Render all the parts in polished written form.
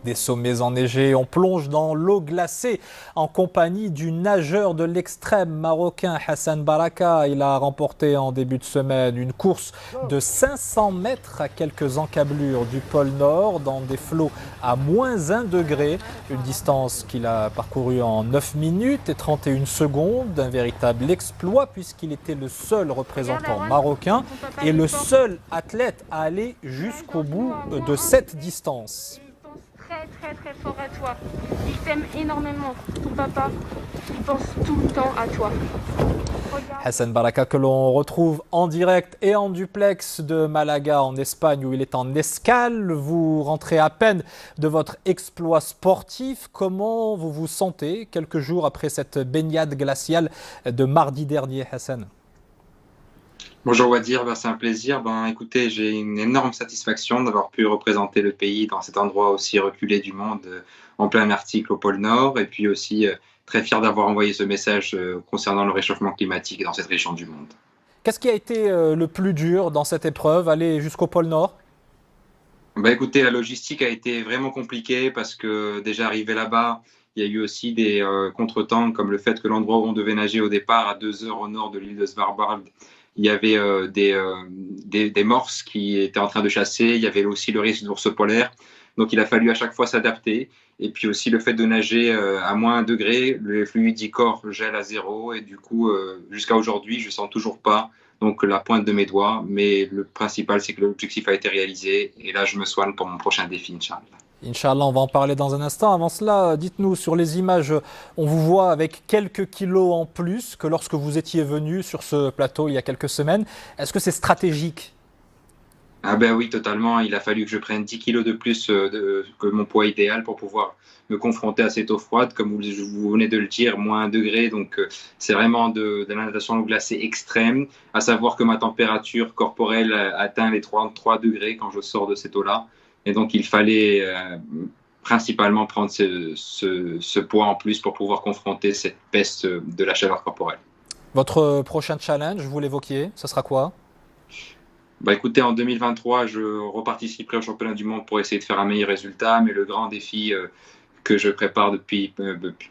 Des sommets enneigés, on plonge dans l'eau glacée en compagnie du nageur de l'extrême marocain Hassan Baraka. Il a remporté en début de semaine une course de 500 mètres à quelques encablures du pôle Nord dans des flots à -1 degré. Une distance qu'il a parcourue en 9 minutes et 31 secondes. Un véritable exploit puisqu'il était le seul représentant marocain et le seul athlète à aller jusqu'au bout de cette distance. Très fort à toi. Il t'aime énormément. Ton papa, il pense tout le temps à toi. Hassan Baraka que l'on retrouve en direct et en duplex de Malaga en Espagne où il est en escale. Vous rentrez à peine de votre exploit sportif. Comment vous vous sentez quelques jours après cette baignade glaciale de mardi dernier, Hassan? Bonjour Wadir, c'est un plaisir. Écoutez, j'ai une énorme satisfaction d'avoir pu représenter le pays dans cet endroit aussi reculé du monde, en plein Arctique au pôle Nord, et puis aussi très fier d'avoir envoyé ce message concernant le réchauffement climatique dans cette région du monde. Qu'est-ce qui a été le plus dur dans cette épreuve, aller jusqu'au pôle Nord? Écoutez, la logistique a été vraiment compliquée parce que déjà arrivé là-bas, il y a eu aussi des contretemps comme le fait que l'endroit où on devait nager au départ, à 2 heures au nord de l'île de Svalbard, il y avait des morses qui étaient en train de chasser. Il y avait aussi le risque d'ours polaire. Donc, il a fallu à chaque fois s'adapter. Et puis aussi le fait de nager à -1 degré, le fluide du corps gèle à 0. Et du coup, jusqu'à aujourd'hui, je ne sens toujours pas donc, la pointe de mes doigts. Mais le principal, c'est que l'objectif a été réalisé. Et là, je me soigne pour mon prochain défi, Inch'Allah. Inch'Allah, on va en parler dans un instant. Avant cela, dites-nous, sur les images, on vous voit avec quelques kilos en plus que lorsque vous étiez venu sur ce plateau il y a quelques semaines. Est-ce que c'est stratégique? Oui, totalement. Il a fallu que je prenne 10 kilos de plus que mon poids idéal pour pouvoir me confronter à cette eau froide. Comme vous venez de le dire, -1 degré. Donc, c'est vraiment de la natation glacée extrême. À savoir que ma température corporelle atteint les 33 degrés quand je sors de cette eau-là. Et donc, il fallait principalement prendre ce poids en plus pour pouvoir confronter cette peste de la chaleur corporelle. Votre prochain challenge, vous l'évoquiez, ce sera quoi? Écoutez, en 2023, je reparticiperai au championnat du monde pour essayer de faire un meilleur résultat. Mais le grand défi que je prépare depuis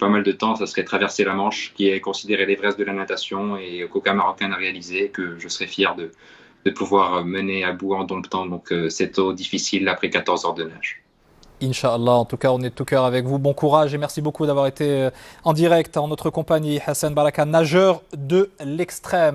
pas mal de temps, ça serait traverser la Manche, qui est considéré l'Everest de la natation et qu'aucun Marocain n'a réalisé, que je serais fier de pouvoir mener à bout en temps donc cette eau difficile après 14 heures de nage. Inch'Allah, en tout cas, on est de tout cœur avec vous. Bon courage et merci beaucoup d'avoir été en direct en notre compagnie. Hassan Baraka, nageur de l'extrême.